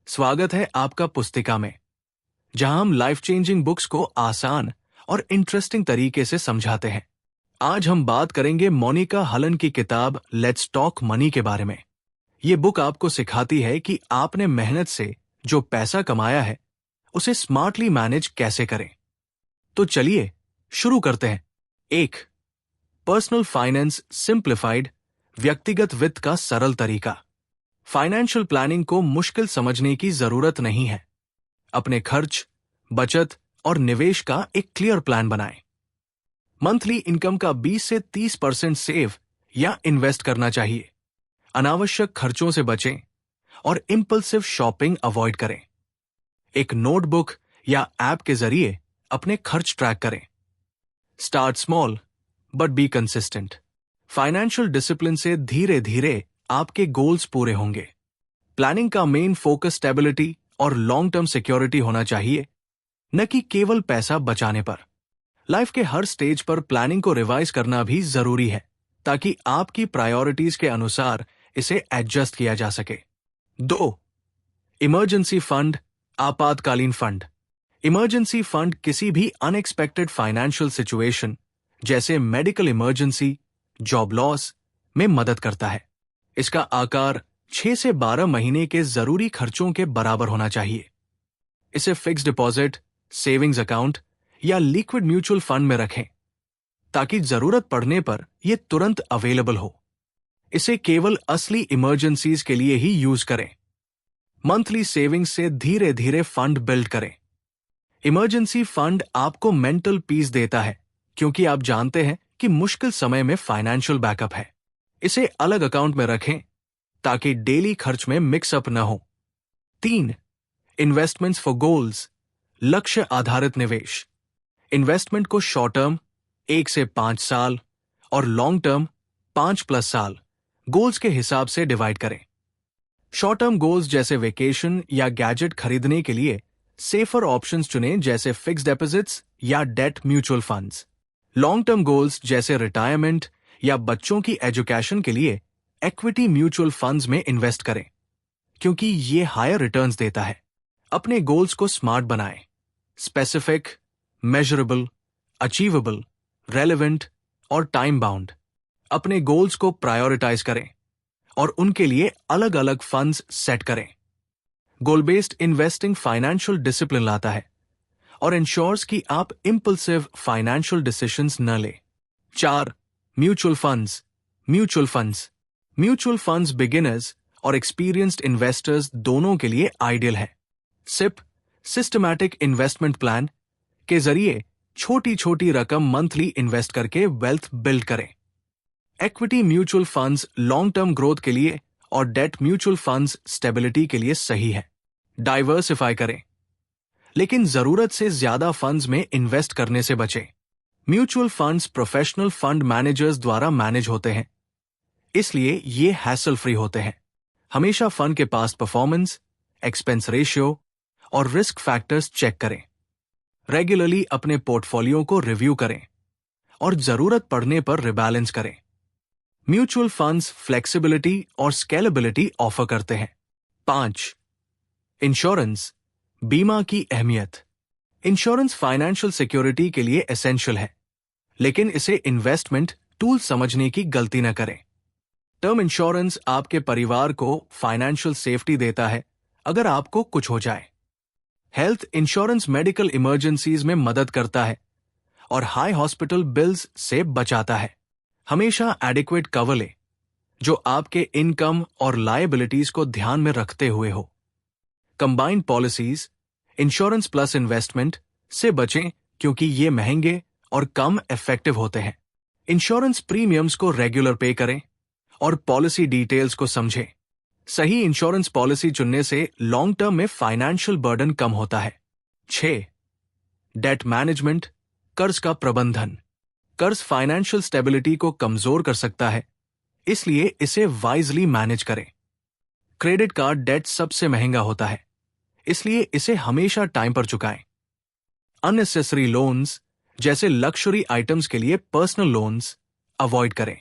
स्वागत है आपका पुस्तिका में, जहां हम लाइफ चेंजिंग बुक्स को आसान और इंटरेस्टिंग तरीके से समझाते हैं। आज हम बात करेंगे मोनिका हलन की किताब लेट्स टॉक मनी के बारे में। ये बुक आपको सिखाती है कि आपने मेहनत से जो पैसा कमाया है उसे स्मार्टली मैनेज कैसे करें। तो चलिए शुरू करते हैं। 1. पर्सनल फाइनेंस सिंप्लीफाइड, व्यक्तिगत वित्त का सरल तरीका। फाइनेंशियल प्लानिंग को मुश्किल समझने की जरूरत नहीं है। अपने खर्च, बचत और निवेश का एक क्लियर प्लान बनाएं। मंथली इनकम का 20 से 30% सेव या इन्वेस्ट करना चाहिए। अनावश्यक खर्चों से बचें और इंपल्सिव शॉपिंग अवॉइड करें। एक नोटबुक या ऐप के जरिए अपने खर्च ट्रैक करें। Start small but be consistent. Financial discipline से धीरे धीरे आपके गोल्स पूरे होंगे। प्लानिंग का मेन फोकस स्टेबिलिटी और लॉन्ग टर्म सिक्योरिटी होना चाहिए, न कि केवल पैसा बचाने पर। लाइफ के हर स्टेज पर प्लानिंग को रिवाइज करना भी जरूरी है, ताकि आपकी प्रायोरिटीज के अनुसार इसे एडजस्ट किया जा सके। 2. इमरजेंसी फंड, आपातकालीन फंड। इमरजेंसी फंड किसी भी अनएक्सपेक्टेड फाइनेंशियल सिचुएशन जैसे मेडिकल इमरजेंसी, जॉब लॉस में मदद करता है। इसका आकार 6 से 12 महीने के जरूरी खर्चों के बराबर होना चाहिए। इसे फिक्स डिपॉजिट, सेविंग्स अकाउंट या लिक्विड म्यूचुअल फंड में रखें, ताकि जरूरत पड़ने पर यह तुरंत अवेलेबल हो। इसे केवल असली इमरजेंसीज के लिए ही यूज करें। मंथली सेविंग्स से धीरे धीरे फंड बिल्ड करें। इमरजेंसी फंड आपको मेंटल पीस देता है, क्योंकि आप जानते हैं कि मुश्किल समय में फाइनेंशियल बैकअप है। इसे अलग अकाउंट में रखें, ताकि डेली खर्च में मिक्सअप न हो। 3. इन्वेस्टमेंट्स फॉर गोल्स, लक्ष्य आधारित निवेश। इन्वेस्टमेंट को शॉर्ट टर्म 1 से 5 साल और लॉन्ग टर्म 5+ साल गोल्स के हिसाब से डिवाइड करें। शॉर्ट टर्म गोल्स जैसे वेकेशन या गैजेट खरीदने के लिए सेफर ऑप्शंस चुनें, जैसे फिक्स डिपॉजिट्स या debt mutual funds. Long term goals जैसे रिटायरमेंट या बच्चों की एजुकेशन के लिए इक्विटी म्यूचुअल फंड्स में इन्वेस्ट करें, क्योंकि ये हायर रिटर्न्स देता है। अपने गोल्स को स्मार्ट बनाएं, स्पेसिफिक, मेजरेबल, अचीवेबल, रेलेवेंट और टाइम बाउंड। अपने गोल्स को प्रायोरिटाइज करें और उनके लिए अलग अलग फंड्स सेट करें। गोल बेस्ड इन्वेस्टिंग फाइनेंशियल डिसिप्लिन लाता है और इंश्योर्स कि आप इंपल्सिव फाइनेंशियल डिसीजंस न लें। 4. Mutual funds, mutual funds beginners और एक्सपीरियंस्ड इन्वेस्टर्स दोनों के लिए आइडियल है। सिप, सिस्टमैटिक इन्वेस्टमेंट प्लान के जरिए छोटी छोटी रकम मंथली इन्वेस्ट करके वेल्थ बिल्ड करें। Equity mutual funds long term growth के लिए और डेट म्यूचुअल फंड्स स्टेबिलिटी के लिए सही है। डाइवर्सिफाई करें, लेकिन जरूरत से ज्यादा फंड्स में इन्वेस्ट करने से बचें। Mutual funds professional fund managers द्वारा मैनेज होते हैं, इसलिए ये हैसल फ्री होते हैं। हमेशा फंड के पास परफॉर्मेंस, एक्सपेंस रेशियो और रिस्क फैक्टर्स चेक करें। रेगुलरली अपने पोर्टफोलियो को रिव्यू करें और जरूरत पड़ने पर रिबैलेंस करें। म्यूचुअल फंड्स फ्लेक्सिबिलिटी और स्केलेबिलिटी ऑफर करते हैं। 5. इंश्योरेंस, बीमा की अहमियत। इंश्योरेंस फाइनेंशियल सिक्योरिटी के लिए एसेंशियल है, लेकिन इसे इन्वेस्टमेंट टूल समझने की गलती न करें। टर्म इंश्योरेंस आपके परिवार को फाइनेंशियल सेफ्टी देता है अगर आपको कुछ हो जाए। हेल्थ इंश्योरेंस मेडिकल इमरजेंसीज में मदद करता है और हाई हॉस्पिटल बिल्स से बचाता है। हमेशा एडिक्वेट कवर लें, जो आपके इनकम और लायबिलिटीज को ध्यान में रखते हुए हो। Combined policies, insurance plus investment से बचें, क्योंकि ये महंगे और कम इफेक्टिव होते हैं। इंश्योरेंस प्रीमियम्स को रेगुलर पे करें और पॉलिसी डिटेल्स को समझें। सही इंश्योरेंस पॉलिसी चुनने से लॉन्ग टर्म में फाइनेंशियल बर्डन कम होता है। 6. डेट मैनेजमेंट, कर्ज का प्रबंधन। कर्ज फाइनेंशियल स्टेबिलिटी को कमजोर कर सकता है, इसलिए इसे वाइजली मैनेज करें। क्रेडिट कार्ड डेट सबसे महंगा होता है, इसलिए इसे हमेशा टाइम पर चुकाएं। अननेसेसरी लोन्स जैसे लक्जरी आइटम्स के लिए पर्सनल लोन्स अवॉइड करें।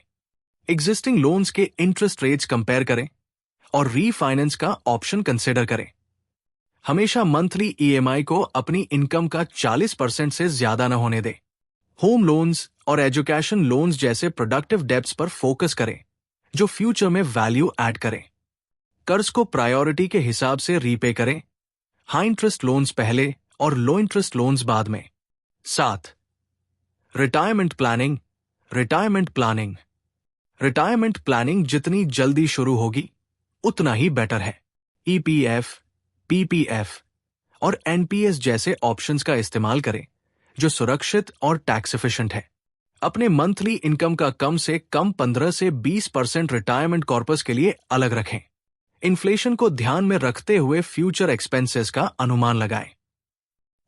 एग्जिस्टिंग लोन्स के इंटरेस्ट रेट्स कंपेयर करें और रीफाइनेंस का ऑप्शन कंसिडर करें। हमेशा मंथली ईएमआई को अपनी इनकम का 40% से ज्यादा न होने दे। होम लोन्स और एजुकेशन लोन्स जैसे प्रोडक्टिव डेब्ट्स पर फोकस करें जो फ्यूचर में वैल्यू ऐड करें। कर्ज को प्रायोरिटी के हिसाब से रीपे करें। हाई इंटरेस्ट लोन्स पहले और लो इंटरेस्ट लोन्स बाद में। 7. Retirement planning. Retirement planning retirement planning जितनी जल्दी शुरू होगी उतना ही बेटर है। ईपीएफ, पीपीएफ और एनपीएस जैसे ऑप्शंस का इस्तेमाल करें जो सुरक्षित और टैक्स एफिशिएंट है। अपने मंथली इनकम का कम से कम 15 से 20% रिटायरमेंट कॉर्पस के लिए अलग रखें। इन्फ्लेशन को ध्यान में रखते हुए फ्यूचर एक्सपेंसेस का अनुमान लगाएं।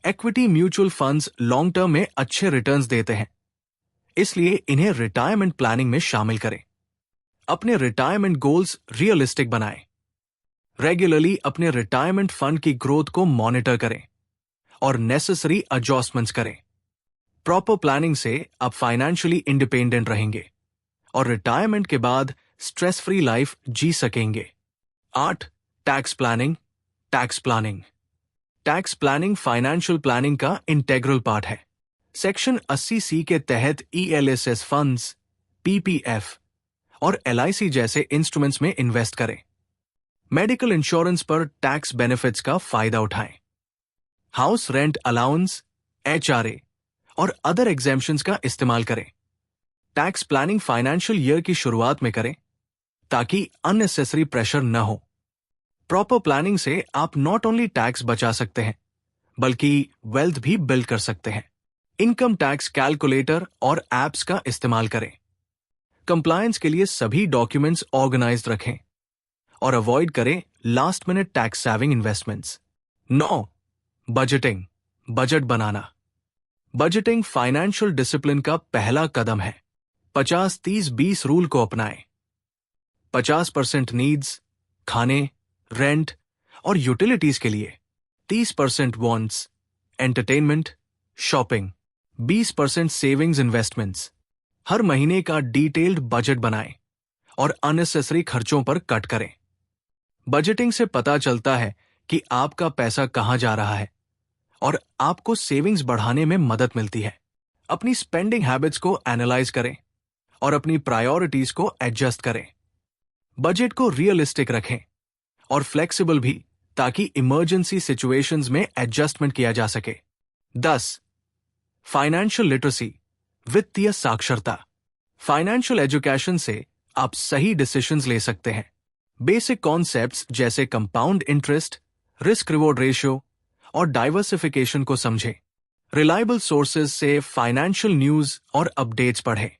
Equity mutual funds long term में अच्छे रिटर्न्स देते हैं, इसलिए इन्हें रिटायरमेंट प्लानिंग में शामिल करें। अपने रिटायरमेंट गोल्स रियलिस्टिक बनाएं। रेगुलरली अपने रिटायरमेंट फंड की ग्रोथ को मॉनिटर करें और नेसेसरी एडजस्टमेंट्स करें। प्रॉपर प्लानिंग से आप फाइनेंशियली इंडिपेंडेंट रहेंगे और रिटायरमेंट के बाद स्ट्रेस फ्री लाइफ जी सकेंगे। 8. Tax planning. Tax planning tax planning financial planning का इंटेग्रल पार्ट है। सेक्शन 80C के तहत ईएलएसएस फंड्स, पीपीएफ और एलआईसी जैसे इंस्ट्रूमेंट्स में इन्वेस्ट करें। मेडिकल इंश्योरेंस पर टैक्स बेनिफिट्स का फायदा उठाएं। हाउस रेंट अलाउंस, एचआरए और अदर एग्जेम्पशंस का इस्तेमाल करें। टैक्स प्लानिंग फाइनेंशियल ईयर की शुरुआत में करें ताकि अननेसेसरी प्रेशर न हो। प्रॉपर प्लानिंग से आप नॉट ओनली टैक्स बचा सकते हैं बल्कि वेल्थ भी बिल्ड कर सकते हैं। इनकम टैक्स कैलकुलेटर और एप्स का इस्तेमाल करें। कंप्लायंस के लिए सभी डॉक्यूमेंट्स ऑर्गेनाइज्ड रखें और अवॉइड करें last minute tax saving investments. 9. Budgeting. Budget बनाना। बजटिंग फाइनेंशियल डिसिप्लिन का पहला कदम है। 50-30-20 रूल को अपनाएं। 50% नीड्स, खाने, रेंट और यूटिलिटीज के लिए, 30% wants, entertainment, shopping, 20% savings investments. हर महीने का डिटेल्ड बजट बनाएं और अननेसेसरी खर्चों पर कट करें। बजटिंग से पता चलता है कि आपका पैसा कहां जा रहा है और आपको सेविंग्स बढ़ाने में मदद मिलती है। अपनी स्पेंडिंग हैबिट्स को एनालाइज करें और अपनी प्रायोरिटीज को एडजस्ट करें। बजट को रियलिस्टिक रखें और फ्लेक्सिबल भी ताकि इमरजेंसी सिचुएशंस में एडजस्टमेंट किया जा सके। 10. Financial literacy. वित्तीय साक्षरता। फाइनेंशियल एजुकेशन से आप सही डिसीजंस ले सकते हैं। बेसिक कॉन्सेप्ट्स जैसे compound interest, risk reward ratio और डाइवर्सिफिकेशन को समझें। रिलायबल सोर्सेज से फाइनेंशियल न्यूज और अपडेट्स पढ़ें।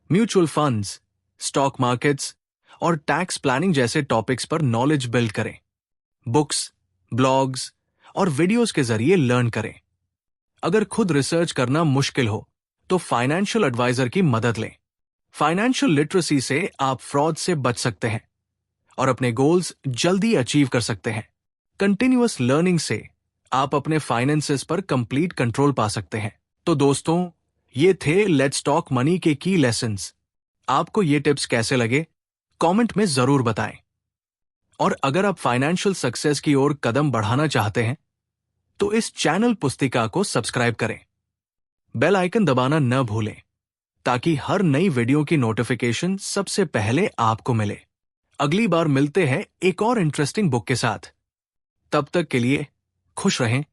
म्यूचुअल फंड्स, स्टॉक मार्केट्स और टैक्स प्लानिंग जैसे टॉपिक्स पर नॉलेज बिल्ड करें। बुक्स, ब्लॉग्स और वीडियोस के जरिए लर्न करें। अगर खुद रिसर्च करना मुश्किल हो तो फाइनेंशियल एडवाइजर की मदद लें। फाइनेंशियल लिटरेसी से आप फ्रॉड से बच सकते हैं और अपने गोल्स जल्दी अचीव कर सकते हैं। कंटिन्यूअस लर्निंग से आप अपने फाइनेंसेस पर कंप्लीट कंट्रोल पा सकते हैं। तो दोस्तों, ये थे लेट्स टॉक मनी के की लेसन्स। आपको ये टिप्स कैसे लगे कमेंट में जरूर बताएं। और अगर आप फाइनेंशियल सक्सेस की ओर कदम बढ़ाना चाहते हैं तो इस चैनल पुस्तिका को सब्सक्राइब करें। बेल आइकन दबाना न भूलें ताकि हर नई वीडियो की नोटिफिकेशन सबसे पहले आपको मिले। अगली बार मिलते हैं एक और इंटरेस्टिंग बुक के साथ। तब तक के लिए खुश रहें,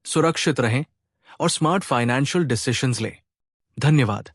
सुरक्षित रहें और स्मार्ट फाइनेंशियल डिसीजंस लें। धन्यवाद।